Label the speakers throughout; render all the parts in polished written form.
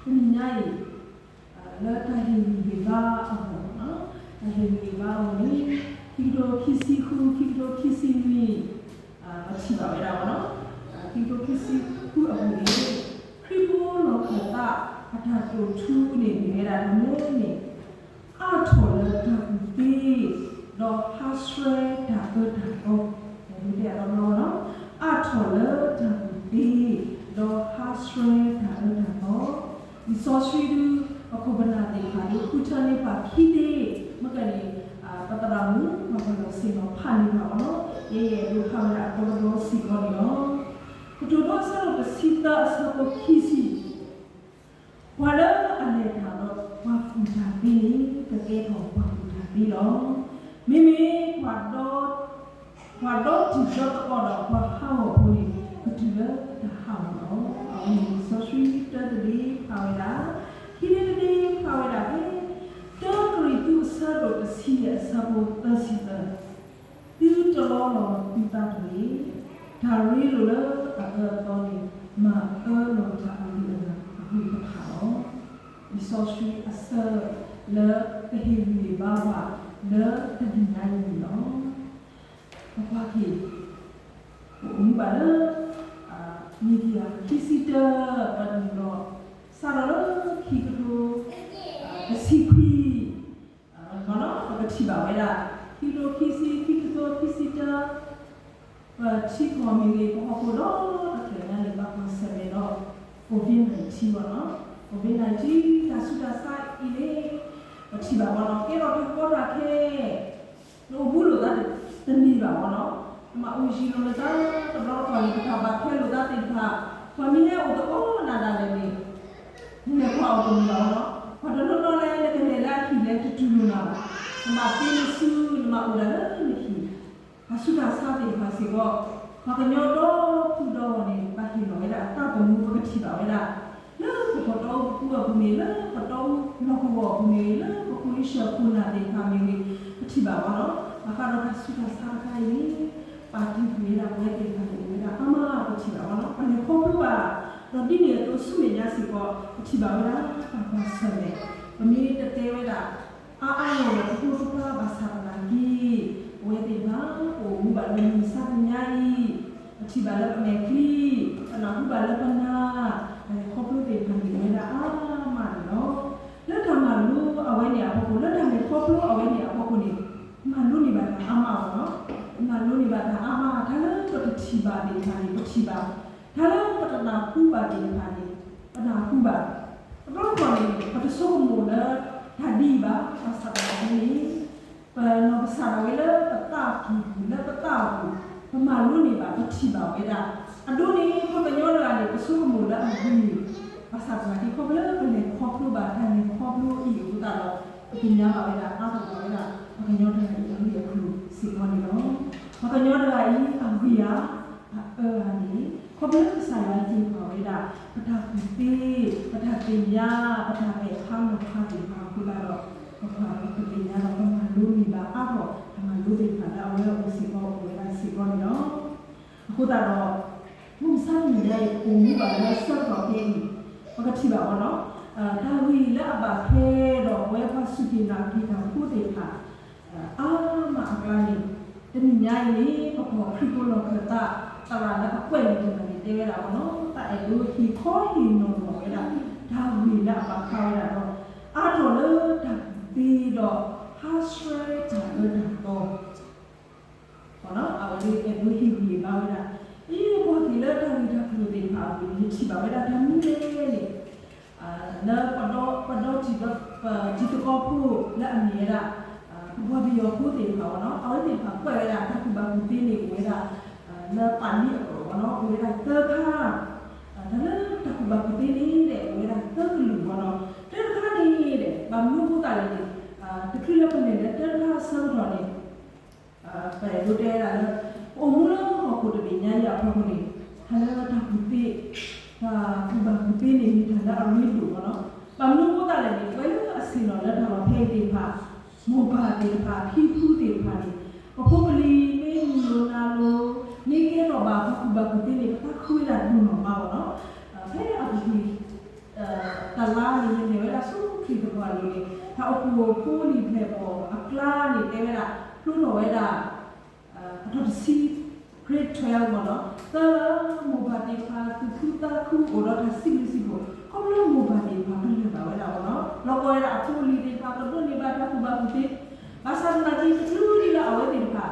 Speaker 1: mình nhảy lỡ thay hình về ba ở nó thay hình về ba ở đây khi đôi khi si khu khi đôi khi si mi và chỉ bảo về đâu nó khi đôi khi si khu ở đây khi bố nó khởi ta hạt đồ chu này về là nó này thổi là thằng đi đó hát xoay thả cơ thả câu để để nó thổi là thằng đi đó hát xoay thả cơ thả câu đi so suy đưa aku benar deh hari hujan ni pagi deh makanya kata ramu makanya si no pani no ye lu kamera kalau si kau no kedua selalu bersita selalu kisi walau ane kalau waktu tapi kekepoh waktu tapi lo mimi wadot tidak terkodak wahau puni kedua dah hau no awak so sweet tadi awak khi đến đây vào đã biết đó rồi tu sơ đồ xì sơ bộ tơ xì tơ tu cho lo tu ta thấy thà ri rồi đó tao này mà lo chả đi được đi được thảo đi so suy sơ lỡ cái hình gì bao à lỡ cái hình này gì đó qua thì cũng bảo đó như thì khi si tơ và nó sau đó khi cái si quy nó cái chỉ bảo vậy là khi si cho và chỉ có mình cái có học đó cái này là bác sẽ nó phổ biến này chỉ vào nó phổ biến này chỉ ta sudah sai ini chỉ bảo nó cái nó có ra cái nó bulu ta tên đi bảo nó mà ui chỉ nó ta nó còn cái thằng bác theo ta tên thằng và mình nghe ở đó là nàyนี่พอเอาตรงนี้เนาะพอตอนนั้นเราเลยกันเลยละที่เลยจะจุลนามาเป็นสู้มาอุดรนี่ที่อาสุดาซาเดภาษีก็พอกันยอดผู้ดอนี่ปะที่น้อยละตาเป็นมือก็ที่บ่าวละเลิกพอต้องผู้ว่าผู้นี้เลิกพอต้องนอกว่าผู้นี้เลิกพอคุยเชื่อผู้น่ะเด็กพามีที่บ่าวเนาะมาค่ะเราสุดาซาใครนี่ปาที่ผู้นี้ละไว้เป็นกันเลยละอามาก็ที่บ่าวเนาะอันนี้ครบหรือเปล่าเราดิเนี่ยตัวสุเนียสิก็ที่บ่าวละภาษาเนี่ยวันนี้จะเตไว้ละเนี่ยผู้ทุกข์ภาษาลากีเวทีบ้าโอ้บุบาลมีสัญญาที่บ่าวละเมคีอันนั้นบุบาละปนาครบรู้เป็นพันธุ์ไว้ละมันเนาะแล้วทำมันรู้เอาไว้เนี่ยพวกคุณแล้วทำให้ครบรู้เอาไว้เนี่ยพวกคุณนี่มันรู้นี่บ้างอามาเนาะมันรู้นี่บ้างอามาถ้าเลิกก็จะที่บ้านดีพันธุ์ก็ที่บ้านถ้าเราพัฒนาคู่บาดีพันธุ์พัฒนาคู่บาเราก่อนนี้พัฒนาสมมูลแล้วถ้าดีบ้าภาษานี้เป็นภาษาไว้แล้วภาษาคีแล้วภาษาประมาณรุ่นนี้บ้าพัฒนาไว้ได้อันดูนี้พอเป็นย้อนหลังเด็กสมมูลแล้วอันนี้ภาษาที่เขาเลิกเป็นครอบครัวบ้าแทนครอบครัวอีกอยู่ตลอดกินยาไว้ได้อาบน้ำไว้ได้พอเป็นย้อนหลังเด็กเรียนครูสิบวันนี้เนาะพอเป็นย้อนหลังอันวิยาอันนี้เขาเลิกใส่ไว้ที่เขาไว้ได้พัฒนาคุณตีพัฒนาปัญญาพัฒนาไปข้ามข้ามไปข้ามคือเราพัฒนาปัญญาเราต้องมารู้มีบ้าอ้าวทำไมรู้เป็นผ่านเอาไว้เอาสิบวันไว้ได้สิบวันเนาะคุณตาเรามุ่งสร้างอยู่ในกลุ่มแบบและเสื้อของเพลงมันก็ที่แบบว่าเนาะถ้าวีและแบบเพลงเราไว้พระสุกินาที่ทำพูดเองค่ะมาอะไรจะมีใหญ่นี้พอคลิปเราเคยตลาดแล้วก็เว้นตรงนี้เดี๋ยวเราเนาะแต่ไอ้ดูที่ข้อหินนนไว้ละถ้าวีและแบบเขาละเนาะตัวเลือกดีดอกฮัสเรจ่าเลือกโตเนาะเอาเลยไอ้ดูที่วีบ้าไว้ละพอที่เลิกทำนี่ถ้าคือเป็นข่าวดีที่แบบว่าทำนี่เลยแล้วปนดจิตก็พูดและอันนี้ละพอพี่ยอพูดถึงเขาเนาะเอาถึงเขาเปิดเวลาถ้าคือบางทีนี่เวลาแล้วปั่นนี่เนาะเวลาเตอร์ข้าถ้าเลิกถ้าคือบางทีนี่เด็กเวลาเตอร์หลุดเนาะเตอร์ข้านี่เด็กบางลูกพูดอะไรนี่ถ้าคือเราเป็นเด็กเตอร์ข้าเซอร์ตอนนี้ไปดูได้แล้วโอ้มูลเขาพูดถึงเนี่ยอยากพูดนี่ถ้าเราทำคุณพี่คือบางคุณพี่นี่มีฐานะอารมณ์ดุเนาะบางลูกพูดอะไรนี่ไว้แล้วสิ่งนั้นแล้วทำมาเพลงดีค่ะโมบายดีค่ะพี่พูดดีค่ะนี่พอพูดลีไม่มีโลนาโลนี่แค่เราบางคือบางคุณพี่นี่ถ้าคุยแล้วดูหน่อมาเนาะให้เอาทีต la ni ne wera su ki to ba ni ta o ko ni ne bo akla ni te wera lu no wera to si grade 12 mo no ta mo ba ti pha ku ta ku o ro ta si ko ko lo mo ba ti pha ni ba wera no lo ko wera ko li ti pha ko ni ba ta ku ba ku ti ba sa na ti lu ni la awe ti pha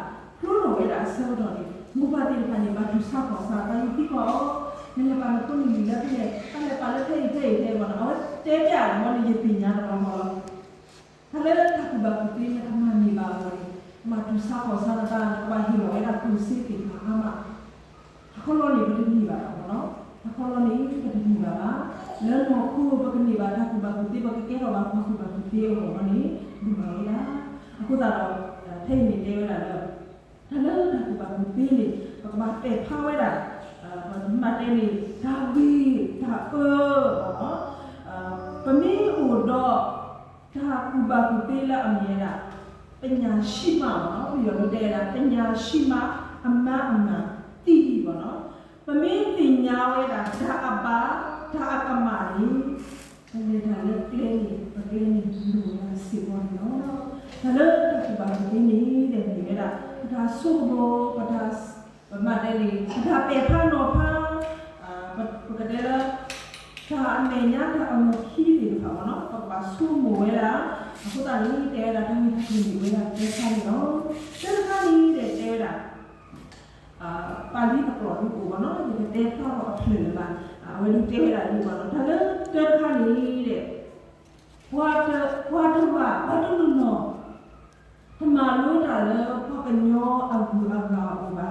Speaker 1: lu no wera so do ni mo ba ti pha ni ba tu sa ko sa ta ti ko ne ba ko ni la ti ta le pa le te mo no te pya mo ni ti nya ro mo ta le ta ku ba ku ti ne ta ma ni ba mo ma tu sa ko sa ta ba hi lo era tu si ti ha ma ko lo ni bi ni ba no ko lo ni bi ni ba le no ku ba ni ba ta ku ba ku ti ba ke ro ba ku ba ku ti o mo ni ni ba ya ko ta ro thai ni de la lo ta le ta ku ba ku ti ni ba ba te pha we da ma te ni ta wi ta pa mi o do ta ku ba ku ti la a mi da ပညာရှိမှနော်ပြီးတော့တဲ့တာပညာရှိမှအမှန်တည်ပြီးပေါ့နော်ပမင်းပညာဝဲတာဒါအပါဒါအကမာလေးအဲ့ဒါလည်းကလေးလူရစီပေါ်နော်ဒါလည်းတပါဒီနေတဲ့နေရတာဒါဆိုဘောပဒါပမတဲ့လေဒါပေဖာနော်ဖာပကတဲ့ဒါအမေညာဒါအမခီးတယ်ပေါ့နော်ပပဆူမိုဝဲတာအခုတည်းတဲတာတမ်းခီးဝဲတာတဲခိုင်းနော်တဲခိုင်းတဲ့တာပါဠိအပေါ်ကိုပေါ့နော်ဒီတဲခေါ်အဖလေပါဝဲလူတဲတာဒီပေါ့နော်ဒါလည်းတဲခိုင်းတဲ့ဘွားတော့ဘာလို့နော်ทำมารู้แต่แล้วพอเป็นย่ออาบูอาราอุบา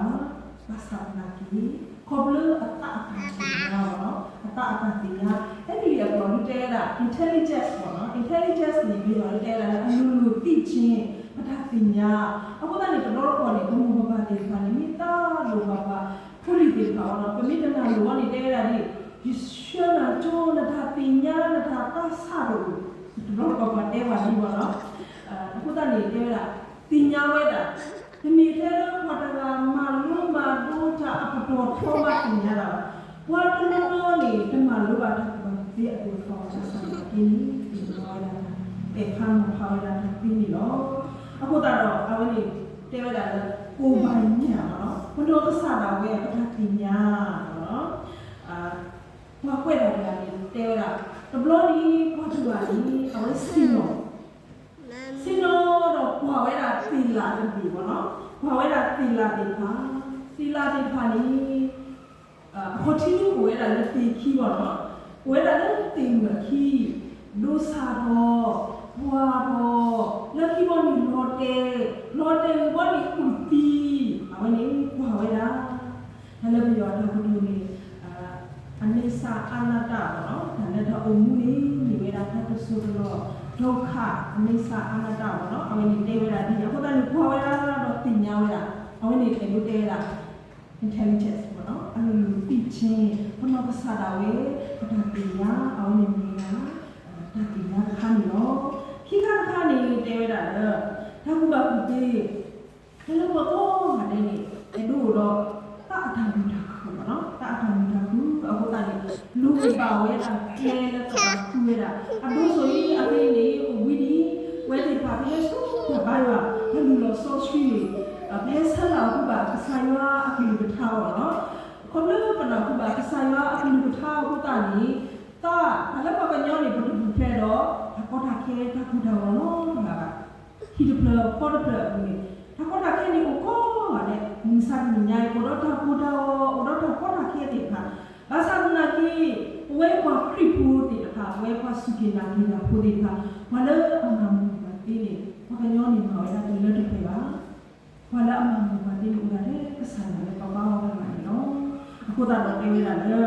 Speaker 1: ภาษานาคีคอบเลืออัตตาอาการติยาเนาะอัตตาอาการติยาไอ้ที่เราบอกนี่แต่ละ intelligence เนาะ intelligence นี่เป็นว่าแต่ละอันรู้ติချင်းพัฒติญาအခုတည်းကတော့ပေါ်နေဘုံဘဘာတွေခါနေမိသားလိုပါပါဖူရီတွေပါတော့ပမိတနာလိုကနေတဲ့တာဒီရှောနာကျိုးနတာပညာနတာပါစာလို့တော့ဘာတဲ့ပါဒီပါနော်အခုတည်းတဲ့တာတင်ညာဝဲတာဒီမိထဲတော့ဘာတကမာလုံးမာတို့ချအပတော်ထောမတင်ညာတာဝါတလို့နေတမလိုပါတဲ့ဒီအတူဖောင်းဆက်ဆက်ဒီဒီတော့လာပေဖမ်းဖောင်းလာပြီးနေတော့အခုတော့အဝနေတဲဝဲတာကိုပိုင်ညာနော်ဘုဒ္ဓသစ္စာတော်ရဲ့ပဋ္ဌာန်းညာနော်ဘာခွဲတာလဲတဲဝဲတာတဘလို့ဒီဘာတူပါဒီအဝဲစင်နော်တော့ဘာဝဲတာသီလာတယ်ပြီပေါ့နော်ဘာဝဲတာသီလာတယ်ပါသီလာတယ်ပါလေခေါ်တီးကိုဝဲတာလက်တီခီပေါ့နော်ဝဲတာလက်တင်မခီဒိုစာတော့ဘွာတော့လက်ခီပေါ်နေလော်တဲဘောနေဥတီအဝဲနေဘာဝဲတာဟဲ့လို့ပြောတာဘုဒ္ဓနေအနိစ္စအနတ္တပေါ့နော်ဒါနဲ့တော့အမှုနေဝဲတာဖတ်ဆိုတော့ဒုက္ခအနိစ္စအနတ္တပေါ့နော်အဝိနည်းတေဝရာဒီအခုတည်းဘဝရာတော့တင်ညာဝရာအဝိနည်းတေလို့တေရာ intelligence ပေါ့နော်အလိုလိုသိချင်းဘုနောပစာတာဝေပဋ္ဌာန်းညာအဝိနည်းနေတာဒါတင်ညာခါနော်ခိခါခါနေတေဝရာတော့ဒါကဘာကူတေဘယ်လိုပေါ့ဟာနေအဲ့တို့တော့တာအထာဘူးတာခုပေါ့နော်တာအထာဘူးတာခုအခုတည်းလူပါဝဲတာကဲလည်းတော့ခုရတာအဘိုးဆိုရင်အမေနေဝီဒီဝဲဒီပါပြည့်စုံဘာလို့လဲလူလို့ဆော့ဆွီဘယ်ဆက်လာခုပါဆိုင်ရအခုလူထားပါတော့ခေါ်လို့ပနာခုပါဆိုင်ရအခုလူထားခုတာနေတာအဲ့လိုပကညောနေဘုဒ္ဓဖဲတော့ဘောတာခဲတာခုတော်နော်ဟာဟီဒပလပေါ်ပလနေတာဘောတာခဲနေကိုဟာလေမင်းစားနေညာကိုတော့ခုတော်ဘောတာခဲတဲ့ခါဘာသာနာကြီးဝဲကွာခရိပူတဲ့အခါဝဲကွာစုကေနာကြီးတာပို့တဲ့အခါမလို့အမှန်မှန်သေးတယ်ဘာကညောနေမှာလဲတယ်လို့တခေပါဘာလာအမှန်မှန်သေးလို့ရတယ်အဆန်လည်းပေါ့ပေါ့ပဲနော်အခုတော့တေးရတာလေ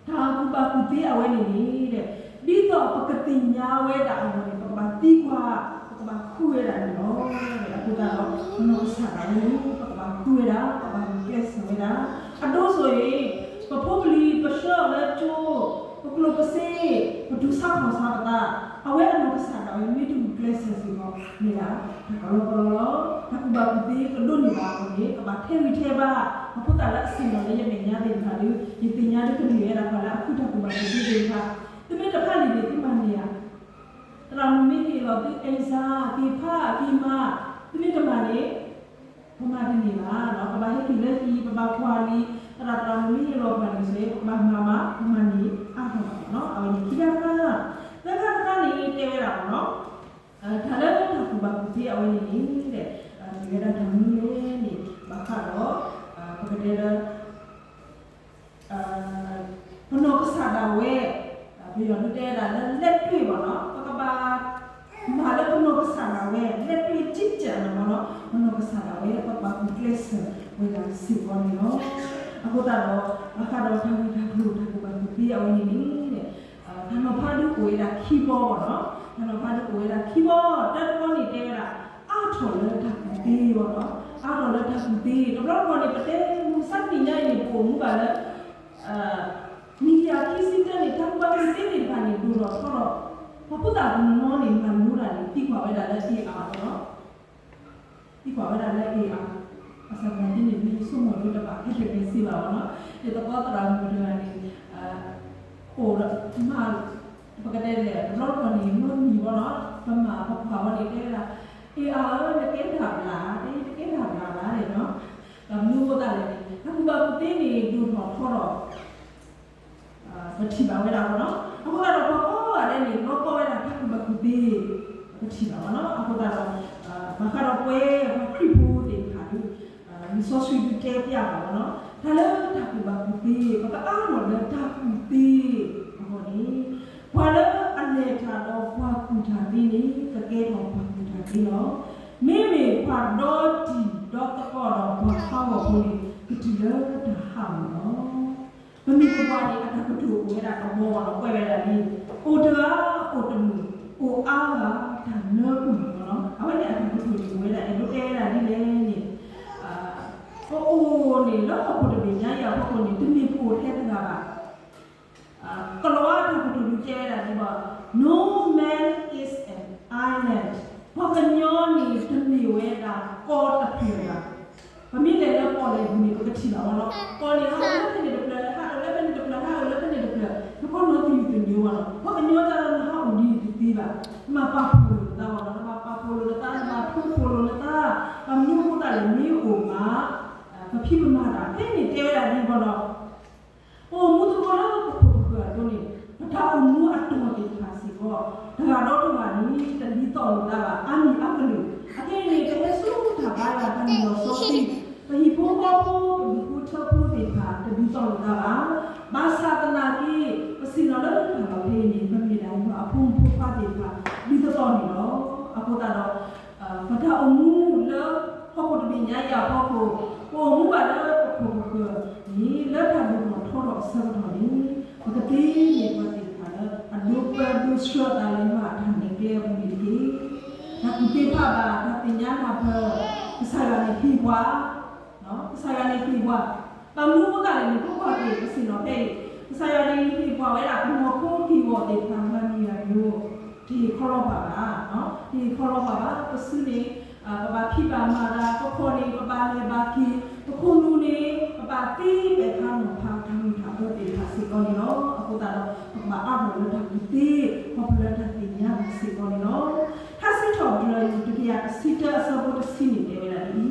Speaker 1: ဒါကူပါကူတေးအဝဲနေနေတဲ့ဒီတော့ပကတိညာဝဲတာအဝဲပပတိကွာပပခူရတာနော်အခုတော့နော်စားတယ်ပပခူရတာပပကက်ဆွဲတာအတော့ဆိုရင်ပပပလီပရှောလက်ချိုပကလပစေပဒူစာခေါ်စားတာအဝဲအနုပစာတော့မိတူကလစ်စစ်စီတော့နေတာကလောကလောတကူဘာပတိကဒုန်ဘာကိုလေကဘာထဲဝီထဲပါအဖုတလာစင်လည်းရနေညာတဲ့ခါလေးဒီပညာတွေကနေရတာကလာအခုတကူဘာပတိတွေကတမင်တဖက်နေတယ် ရောဒီအိစာဒီဖာဒီမာဒီနေ့ကမှလေဘမဒီနေလားနော်ကဘာဟဲ့ဒီလက်ဒီပပခွာလီတရာတရာမီရောပါနေစေဘာမာမနီအားတော့နော်အဝင်ခိရကလက်ခါကနေတဲရတာပေါ့နော်ဒါလည်းထပ်ဘာဒီအဝင်နေတဲ့ဒီရတာမီလေးနေဘာခါတော့ပကတဲ့ဘနောကစားတာဝဲပြီးတော့တဲတာလက်တွေ့ပေါ့နော်ပကဘာမာလည်းဘနောကစားတာဝဲလက်တွေ့ကြည့်ကြတယ်ပေါ့နော်ဘနောကစားတာဝဲပပကကလစ်ဝဲလာစီပေါ်နေနော်အခုတော့အခါတော့ထားပြီးထားလို့ထားပါဘူးပြီးအောင်နေနေတဲ့ဘာမဖားလို့ကိုရတာခီးဘောပေါ့နော်ဘာမဖားလို့ကိုရတာခီးဘောတက်ပေါ်နေတဲတာအားထော်လဲထားပြီးပေါ့နော်အားတော်လဲထားပြီးတော့ဘောနေပတဲ့မူစက်နေနေပုံမူပါလဲမီဒီယာကိစ္စတဲ့နေထားပါပြီးနေပါနေဘူးတော့ဘာပုဒ်တာနော်နေမှမူတာနေပြီးခွာဝဲတာလက်ရှိအားနော်ပြီးခွာဝဲတာလက်ရှိအားအစကနေဒီနေ့စုံမလို့တပါခက်ခဲစီပါတော့နော်ဒီတော့တရာမလို့နေဟိုမှာပကတဲ့လေတော့ကနေမနီဘောနော်ဘာမှဘာဝနေတဲ့လားအေးအားလည်းကဲထားလားဒီကဲထားလားလေနော်လူဘောတာလေအခုဘာပတင်းနေဒူတော့ခေါ်တော့မထီပါဝဲတာပေါ့နော်အခုကတော့ဘောရတယ်နေတော့ပေါ်ရတာခက်မကူသေးမထီပါဘောနော်အခုကတော့မခါတော့ပွဲခရီးဘူးတင်ခါလို့ဒီဆိုဆွေးပြပြပါဘောနော်ဒါလည်းတာကူပါကူသေးဘာအားတော့လည်းတာကူသေးဟောဒီဘာလဲအနေထားတော့ဘာကူထားပြီးနေတကယ်တော့ဘာကူထားပြီးတော့မိမိပါတော့ဒီတော့တော့ဘာခေါ်ဘူးဒီလိုတာဟာနော်မမီကဘာဒီအတာကူတူကိုရတာတော့ဘောတော့ပွဲရတာဒီအိုတာအိုတမူအိုအားကဒါနော်ကူနော်အဝဲအတာကူတူကိုရတာအဲ့လိုအဲ့ဒါဒီလေနေโอ้นี่แล้วพอตัวนี้เนี่ยอย่างพวกนี้ที่มีพูดแค่ไหนบ้างก็รู้ว่าถ้าพูดดูเจได้ที่ว่า no man is an island เพราะกันย้อนนี่ที่มีเวลาก็ตะเพียงมันมีเลยแล้วพอเลยมีก็ที่เราเนาะพอเนี่ยเขาเล่นเป็นเด็กเปลือยค่ะเล่นเป็นเด็กเปลือยค่ะเล่นเป็นเด็กเปลือยแล้วก็รู้ที่อยู่ตรงนี้ว่าเพราะกันย้อนจะเราห้าอุ่นดีดีแบบมาปะพูดตาวันนั้นมาปะพูดตามาพูดพูดตาบางทีพูดแต่เลยมีหัวมาမဖြစ်မတာအဲ့ဒီတဲရဒီဘောတော့ဟိုမူတဘောတော့ကတော့နေဒါအမှုအတော်ဒီခါစီကောဒါကတော့တော့နီတလီတော်လာအမီအကလူအကေနေတဲ့ဆူတာဘာလာတန်လို့ဆိုပြီးဘီဘောဘောဒီကိုချဖို့ဒီခါတလီတော်လာဘာသာတနာကြီးပစီနော်လည်းဘာပဲနေမမြင်တိုင်းအဖုံဖဖဒီခါဒီတော်နေတော့အခုတော့ဘာသာအမှုလောဟောဖို့ဒီညာရဟောဖို့โอ้มูบาแล้วโคนี่แล้วถ้าดูหมดทอดสักหน่อยนี่ปกติเนี่ยปกติค่ะแล้วอันดูเปิดดูชัวร์อะไรว่าทำในเกลียวมีดีถ้าคุณพี่ภาพถ้าเป็นยามาเพื่อใส่กันในพี่ว่าเนาะใส่กันในพี่ว่าบางลูกก็อะไรนี่ก็พอดีก็สิเนาะเอ้ใส่กันในพี่ว่าเวลาคุณหมอพูดพี่ว่าเด็กทำมันมีอะไรอยู่ที่คอร์บาเนาะที่คอร์บาก็ซื้อนี่ปะพี่บามาดาก็คนนี้ปะเลยบาคีก็คนนู้นนี่ปะตีไปทางหนูทางทางเพื่อตีภาษีก่อนเนาะaku tak adaปะอาบเลยทางตีพอเลยทางตีเนี่ยภาษีก่อนเนาะถ้าสิชอบเลยตุกี้อะสิเจอสมุทรสินี่เดี๋ยวละดี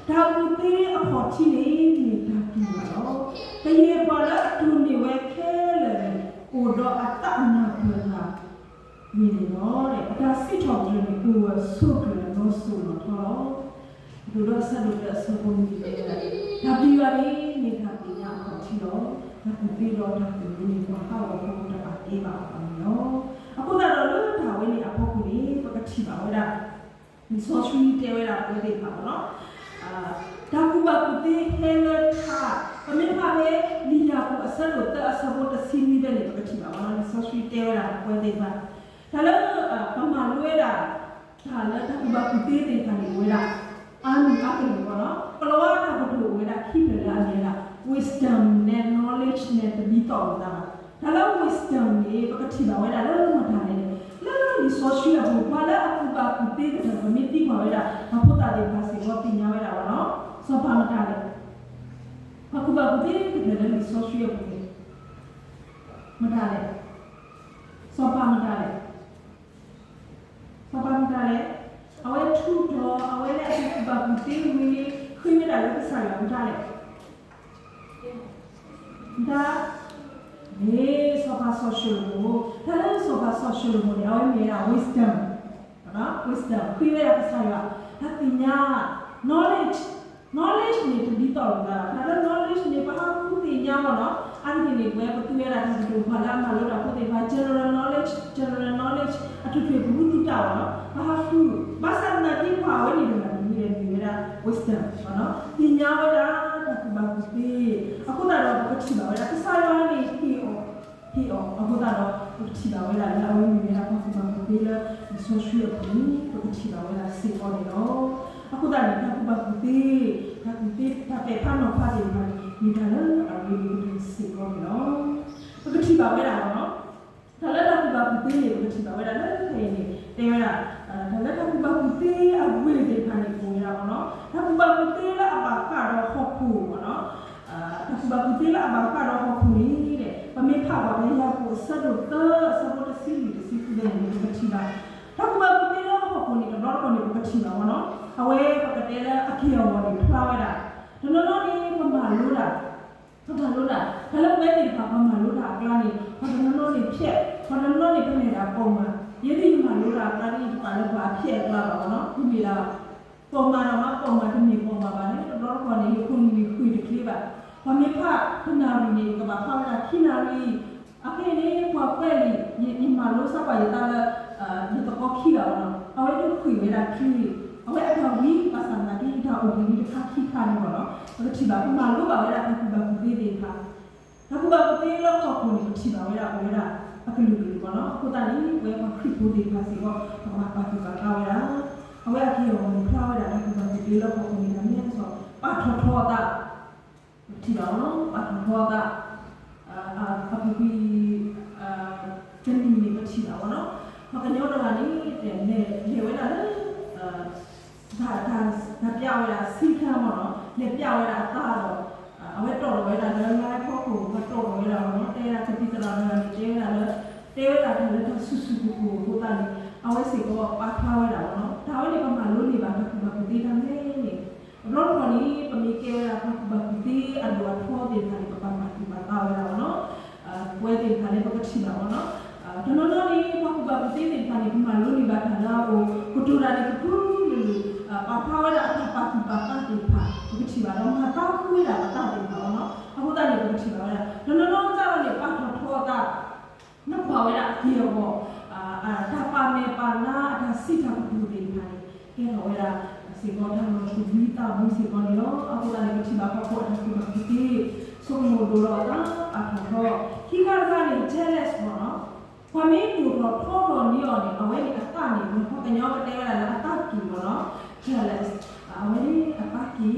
Speaker 1: ทางตีอะพอที่นี่นี่ทางตีเนาะแต่เย่พอละตุนี่เวแค่เลยโอดออัตตะนาเพื่อละมีเนาะเนี่ยถ้าสิชอบเลยกูสู้เลยno solo tolo dulu sadar sebelum tapi hari ni tapi yang kecil tapi bilo tapi ni mahal aku dapat iba kamu aku dah lalu tahu ni apa aku ni kecil awalnya ni sosui tewa aku ni tahu no aku baku te helat ha kami pakai ni aku asal uta asal uta sini dah ni kecil awalnya sosui tewa aku ni tahu kalau pemalu eraถ้าแล้วถ้าคุณบาคุณตีในทางนี้เวลาอันนี้ก็เป็นแบบนั้นเพราะว่าถ้าคุณดูเวลาคิดเวลาเนี่ยละ wisdom เนี่ย knowledge เนี่ยจะมีต่อนะถ้าแล้ว wisdom เนี่ยก็ที่เราเวลาแล้วมาทำเนี่ยแล้วนี่ social บุคคลแล้วคุณบาคุณตีจะทำไม่ตีกว่าเวลามาพูดอะไรภาษาว่าปีนี้เวลาเนาะสอบผ่านมาได้พอคุณบาคุณตีจะทำนี่ social บุคคลมาได้สอบผ่านมาได้ส စားရအောင်ကြားလေဒါနေဆိုပါဆိုရှယ်ကိုဒါလည်းဆိုပါဆိုရှယ်ကိုလည်းအဝေးမြေတာ wisdom နော် wisdom ခွေးရတာစားရဒါပညာ knowledge နဲ့တပြီးတော့လာဒါလည်း knowledge နဲ့ဘာမှမသိညာမနော်အဲ့ဒီနေဘယ်ပတူရတာဒီလိုဘာလာမလို့တော့ဒီဘာ general knowledge အထူးဖြင့်ဘူးတိတာနော်ဘာသူဘာသာနာတိပါဝနေတယ်ဒီရ wisdom နော်ပညာဝဒဘာကူစီအခုတော့ပတိပါဝဒစားရနေဟီအောအခုတော့ပတိပါဝဒလာဝင်နေတာဘာကူစီလဲဆိုရှယ်ဘူးပတိပါဝဒစေပေါ်နေတော့အခုတော့ဘာကူစီတာပေဖာနောဖာဒီမှာဒီဒါလည်းအရေးကြီးစေပေါ်နေတော့ပတိပါဝဒနော်ဒါလည်းဘာကူစီပတိပါဝဒလည်းနေတယ်ရဒါလည်းဘာကူစီအဝေးတွေဖာနေပေါ်ရပါတော့ဒါဘာကူစီလည်းအပါကတော့ဟုတ်ဘူးနော်ဘာကူစီလည်းအပါကတော့ဟုတ်ဘူးနေတဲ့ပမေဖာပါပဲရောက်ဖို့စတော့တစီကူတယ်ပတိပါဒါဘာကူစီလည်းဟုတ်ဘူးနေတော့တော့နေပတိပါနော်အဝေးပကတဲ့အခေရောနေထွားရတာနော်နေမမလို့လားဒါလည်းဝဲတယ်ပါမမလို့လားကလာနေဘာနော်နေဖြက်ဘာနော်နေပြနေတာပုံမှာရည်ရည်မလို့လားကလာနေပါလို့ဘာဖြက်လာပါနော်ဒီမိလားပုံမှာဒီမိပုံမှာပါလေတော့ခေါ်နေခုန်နေခွေတကလေးပါဘာမေဖခနာရီနေကဘာဖာလာခိနာရီအဖေနေပွားပဲလေညီမလို့စပါရတာဒီတော့ခိရအောင်အဝဲတို့ခွေဝဲတာခိအဝဲအထောက်ဝီပါစံနာဒီထောက်အုပ်ဒီခါခိခါနေပါတော့အဲ့ဒီဘာမှလို့ပါဝဲတာခုဘာဘူးသေးခါအခုဘာသေးလို့ခေါ်ခုနေချိပါဝဲတာအခုလူတွေပေါ့နော်အခုတည်းဝဲမှာခရစ်ဘူးဒီခါစီတော့ဘာပါတူပါကာဝဲတာအဝဲအကြီးရောခါဝဲတာအခုဘာသေးလို့ခေါ်ခုနေတာမြင်ဆိုပါထောတာဒီတော့ပါထောတာအပပီတန်နေနေချိတာပေါ့နော်ဘာကညောတော့လာနေတဲ့လေဝဲတာဒါပြောင်းရတာစီခမ်းပေါ့နော်လက်ပြောင်းရတာတာတော့အဝဲတော်ဝဲတာလည်းလိုက်ဖို့ကိုမတော်ဝဲတာနော်တဲရတတိတလာနဲ့တဲရလည်းတဲရတာလည်းဆူဆူကိုဟိုတာလေအဝဲစီကောပါထားဝဲတာနော်ဒါဝဲဒီကမှလို့နေပါဘာကူတီးတယ်နေဘလော့ခေါ်နီပမီကဲရာဘာကူတီးအဒွာထောတဲ့ခါလေးပပမတီပါတာဝဲတာနော်ဝဲတဲ့ခါလေးပကတိတာနော်တော့နော်ဒီဘာကူတီးတဲ့ခါလေးကမှလို့နေပါတာလားဟိုကုတူရာတဲ့ကုပါဖာဝရအထပါတိပါတာတိပါဒီချီပါတော့မှာတောက်ခွေးတာတာတိပါနော်အခုတည်းကဒီချီပါရနော်ကြတော့လေပါထောတာနောက်ပါဝရအကြီးရောဒါပါမေပါနာဒါစီတာဘူးဒီနိုင်ကဲတော့ဝရစီကောတာလို့သူဗီတာဘူးစီကောနော်အခုတည်းကချီပါဖို့အခုဒီဆုံးမလို့တော့အခုတော့ခိကာကလည်း jealous ပေါ့နော်ဖမင်းကိုတော့ထောတော်နေရောနေအဝဲဒီအတနေဘူးဟောကညောကတဲရတာအတကီပေါ့နော်jealous အဝဲအပကီ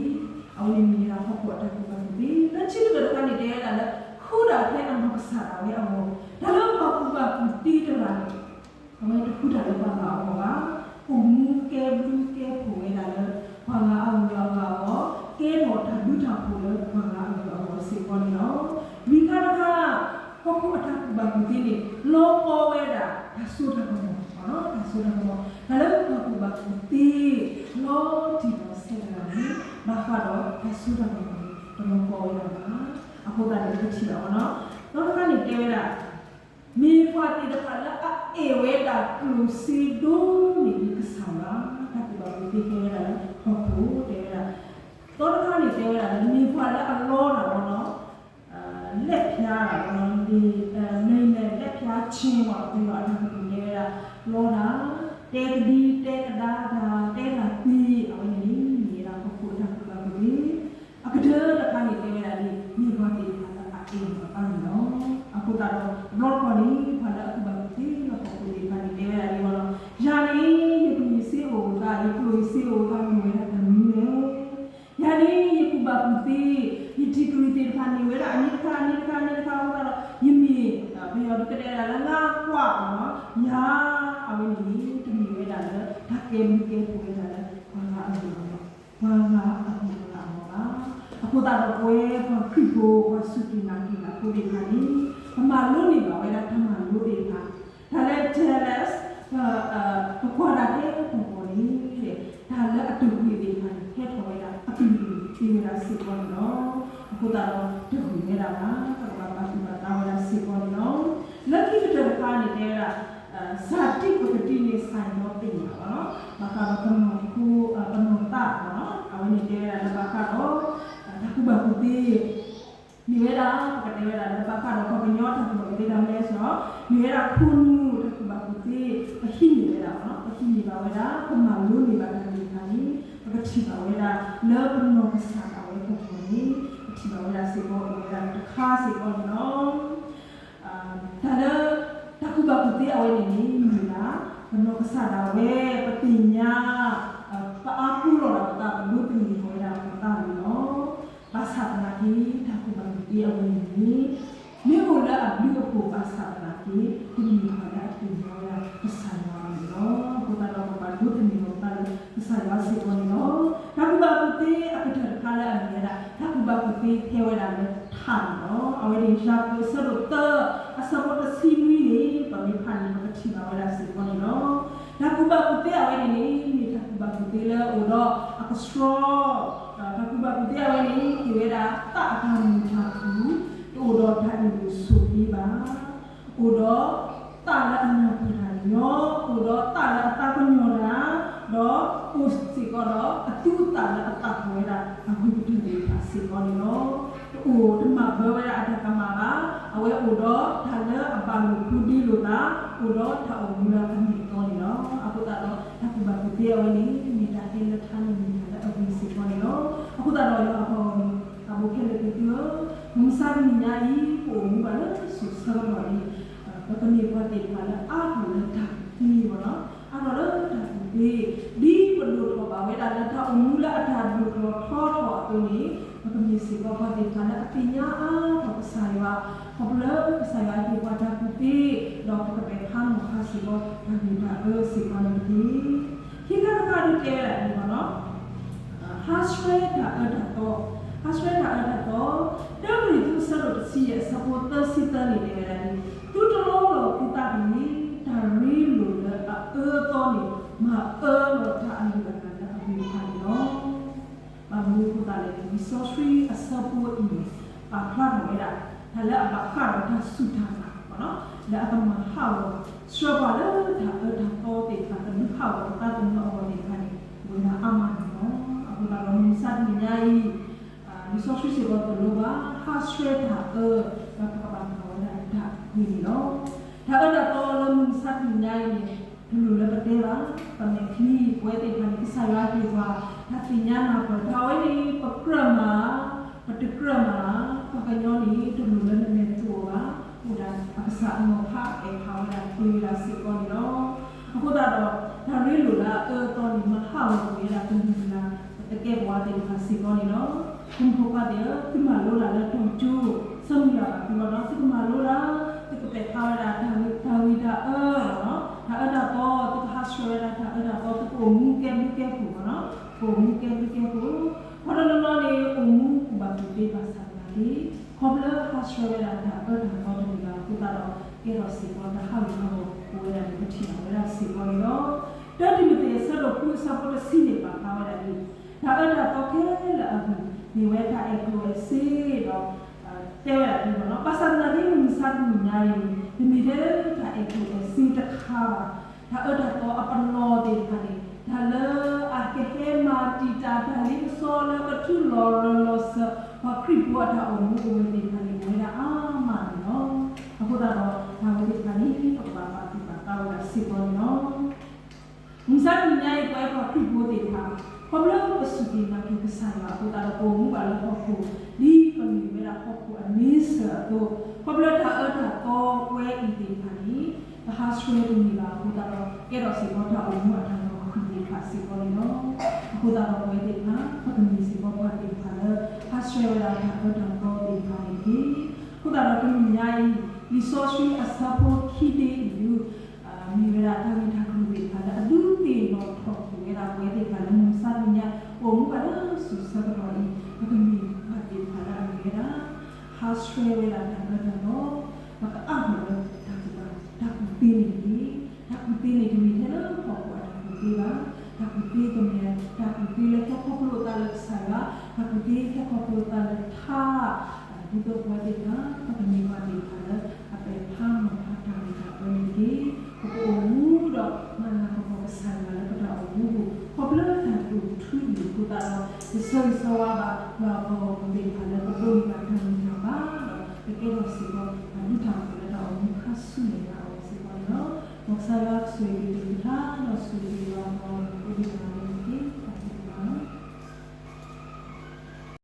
Speaker 1: အဝဲမီရာဖို့ပေါ်တယ်ဘာလို့ဒီလက်ချစ်တဲ့ကနေတဲရတာလဲခုတော့ထဲအမကစားတာလေအမေဒါလို့ဘာကူတီးတယ်လားအဝဲခုတာလည်းပါပါဘောပါဟိုမူကဲဘူးကဲဖို့ဝဲတာလဲဘာငါအောင်ရောကဲတော့တာဒုတာဖို့လဲဘာငါအောင်ရောစေပေါ်နေတော့ဝီကာရကကိုကိုအတားဘာကူတီးနေလောပေါ်ဝဲတာဒါဆိုတာကောနော်ဒါဆိုတာကောဒါလည်းဘာကူတီးလောတီတော့ဆယ်လာပြီဘာဖာတော့ဒါဆိုတာကောတော့ပေါ်ရတာအခုတည်းကချီတော့နော်တော့ကနေတဲရတာမေဖွာတီတခါလာအေဝဲတာကလူစီဒိုနေကစားလာဒါကဘာလို့ဒီခဲရတာဟုတ်ဘူးတဲရတာတော့ကနေတဲရတာမေဖွာလာအလောတာပေါ့နော်လက်ဖျားတာပေါ့နော်ဒီနေနဲ့လက်ဖျားချင်းပေါ့ဒီတော့အဲ့ဒါကိုနေရတာလောတာတဲကဒီတဲကဒါတဲတာပြီးအဝင်းနေနေတာပေါ့ကိုတာကဘာလို့အခုတော့ကနေတဲရတာဒီမေဖွာတီအအေးပါနော်အခုတော့တော့ခေါ်နေဖာလာအခုဘာလို့ဒီတော့ကိုဒီကနေတဲရတာဒီပေါ့နော်ယာနေယခုစီအိုကယခုစီအိုကမျိုးရတာမီးလေယာနေယခုဘာပူတီယတိကူတီဖာနေဝဲတာအနိခာဟောတော့ယမီဘေယောကတဲ့လာငါကွာနော်ယာအဝင်းဒီတမီဝဲတာလေဓာတ်ကဲမီကဲပူဝဲတာလေဘာငါအမှုနော်ဘာငါအမှုလားပါအခုတော့ကိုယ်ခရစ်ကိုစုတီနာကီလာကိုဒီခါနီအမလို့နေပါဝဲတာထမလို့ဒီခါဒါလည်း jealous ကွာတာတဲ့ပုံပေါ်လေးတဲ့ဒါလည်းအတူကြီးဒီခါဟဲ့ထော်ဝဲတာအတူကြီးဒီလာစ အခုတော့ဒုက္ခနေတာပါဘာပါစီပါတာဝရစီပေါ်နော်လက်ကိတတကားနေတဲ့ဇာတိပကတိနေဆိုင်တော့တင်ပါနော်ဘာကဘကမခုပနုတာနော်အဝနေတဲ့ဘာကတော့တခုဘခုတိမြေရာပကတိဝရဘာကတော့ပညောတခုဘတိတမ်းလဲဆိုတော့မြေရာခုနုတခုဘခုတိအဟိနေရာနော်အဟိနေပါဝရပမာလူနေပါတယ်ဒီခါนี้ပကတိပါဝရလောပနောကစားအဝေခုနီဒီပါဝရစေဘောဝရတခါစေဘောနော်ဒါလည်းတခုဘခုတိအဝေနေမီလားပနောကစားတာဝေပတိညာပအားပူရောတာဘလူပင်ဝရတာနော်ဘာသာနာကြီးတခုဘခုတိအဝေနေမြေကိုလည်းအပြီးကိုဘာသာနာကြီးဒီမှာလည်းဒီရောရပစာနာနော်ဘုရားတော်ဘာလို့ဒီလိုတာလဲပစာရစေဘောနော်တခုဘခုတိအကထခါလည်းအမြဲတာတခုဘခုတိထေဝရလည်းထာနော်အဝေဒီရှာကိုစရုတ်တအစဘောတစီမီနေပမိဖာနီမကတိပါဝရစေဘောနော်တခုဘခုတိအဝေဒီနေတခုဘခုတိလည်းဥတော့အကစထရောတခုဘခုတိအဝေဒီဒီဝရတာအခါမီထာကူဥတော်ထိုင်လို့ဆိုပြီးပါဥတော်တာလအနာပရာညောဥတော်တာလအတာကညောလာတော့ဥစီကတော့အတူတာလအတာခွဲတာအခုတူတူပါစီကောနော်ဥဒမဘဝရအတကမာပါအဝဲဥတော်ဒါလည်းအပါလို့ခုဒီလို့တာဥတော်ထောက်ဘူးလားအမိကောနော်အခုတော့အခုဘာကိုပြောနေမိတာတဲ့လက်ထမ်းနေတယ်အခုစီကောနော်အခုတော့ရောအခုခဲလေပြောမစမ်းညာဤပုံဘာလဲဆုစရမရီပကနိပတ်တိပါလားအားလည်းတာဒီဘောနော်အဲ့တော့ဒီဘလို့တော့ပါဝဲတာလည်းတာအမူလာအထာဘလို့တော့ထောထောအတူနေပကနိစီဘောပတ်တိပါလားအပညာအားတော့ဆိုင်ဝါဘဘလဆိုင်ဝါဒီဘာတာပူတိတော့ပကပေခါမခါစီဘောဒါဒီတာစီကောနေဒီခိကကရီတဲတယ်ဘောနော်ဟာစရဲတာအဲ့တော့အစရတာအဲ့တော့တော်ရီသူစလို့စီရဲ့ supporter စီတနေတယ်သူတော်လို့ပြတာပြီးဒါရီလို့လည်းတော့နေမှာလို့ထားအမှုကလည်းအပြီးပါတော့ဘာလို့ကိုတာလဲဒီ social support ဤပါဖလာတော့ရတာဒါလည်းအပခါတော့ဆူထားတာပေါ့နော်ဒါအမှဟောက်ဆွပါလို့ဒါတော့တေတာတော့ဟောက်တာတော့တော့ဒီခါနေဝလာအမှန်နော်အခုတော့မစတဲ့ညာဤဒီ social support လို့ပါ hashtag ဟာဘာကဘာလို့လဲဒါဒီနော်ဒါတော့လုံးစပ်ညာဤလူလည်းပတ်တယ်ပါပမေခီဝဲတဲ့ကနေဆရာကြီးကဒါပညာနာပေါ်ဒါဝဲဒီပကရမပတကရမပကညောနီတူလူလည်းနေတော့ပါဟိုဒါအကစားမောခအေခါဝလာဒီလာစီကောနော်အခုတော့ဒါလေးလူလားတော်ဒီမဟာလို့ရတာတူလာတကယ်ဘွားတဲ့ဖာစီကောနော်คุณพ่อก็เดี๋ยวที่มาโลลาแล้วตรงจูสมัยที่ว่าน้องที่มาโลลาที่ก็เป็นข่าวดาทาวิดาเนาะถ้าดาก็ที่ฮัสเชอร์ดาถ้าดาก็ที่โอมูแกผูเนาะโอมูแกผูพอเราโลนี่โอมูบางทีภาษาที่ครบแล้วฮัสเชอร์ดาถ้าก็ที่เราที่เราเกี่ยวกับสิ่งว่าถ้าเราโอ้ยเราไม่ทิ้งเวลาสิ่งว่าเนาะแต่ที่มันจะสรุปคือสัพพะสิ่งนี้ป่ะข่าวดาที่ถ้าดาก็แค่ละဒီဝဲထားအကူအစီတော့တဲရတယ်နော်ပတ်စံနာဒီမစတ်မညာရီဒီမီတဲ့ထားအကူအစီတခါဒါတော့အပနောဒီခါနေဒါလအကေဟေမာတီတာဒါလင်းစောလကထူလောလောစဘာခရီးပေါ်တာအမှုကိုဒီခါနေဝဲတာအာမနော်အခုတော့ဒါဝဲဒီခါနေပပပါတီပါတော့လာစီပေါ်နော်မစတ်မညာရီပွဲပေါ်ခရီးပေါ်ဒီခါพอเริ่มประสุกินาคิดสายว่าตัวตาโกมุบาลพอคูดีก็มีเวลาพอคูอันนี้เสือตัวพอเริ่มถ้าก็เวอีดีพันนี้ถ้าช่วยตรงนี้ว่าตัวตาเกเราสิว่าถ้าอมุอันนั้นก็คือดีภาษีก็เลยเนาะตัวตาเวดีนะพอตรงนี้สิว่าพอดีพันแล้วถ้าช่วยเวลาถ้าก็ดีพันนี้ตัวตาก็มีใหญ่รีซอสอัสซาโพคิดดีอยู่มีเวลาถ้ามีทางคุยพันแล้วดูตีนอทอกเวลาเวดีพันแล้วมุสามิญาโอ้มุบาลสุสานรอยก็มีพันดีพันแล้วเวลาฮัสเวลาถ้าก็เนาะมันก็เลยถ้าคุณตีนี่ก็มีเท่านั้นพอว่าถ้าคุณตีก็มีถ้าคุณตีแล้วแค่ครอบครัวตาเล็กใส่ละถ้าคุณตีแค่ครอบครัวตาเล็กท่า ဘုဒ္ဓဘဝတိကပကနိဝတိခါလအပေဖမ်းမှာဖတာရိကပရိဒီကိုဘူးတော့မနာကိုဆန်လာလည်းတော့ဘူးခေါပလန်တာတူထူးကိုတာဒီဆောဆောဝါဘာဘောဒီခါလည်းကိုကခံနေတာပါဒီကတော့စီတော့လူထောင်လည်းတော့ခါဆုနေတာစီပါနော်မဆလာဆွေ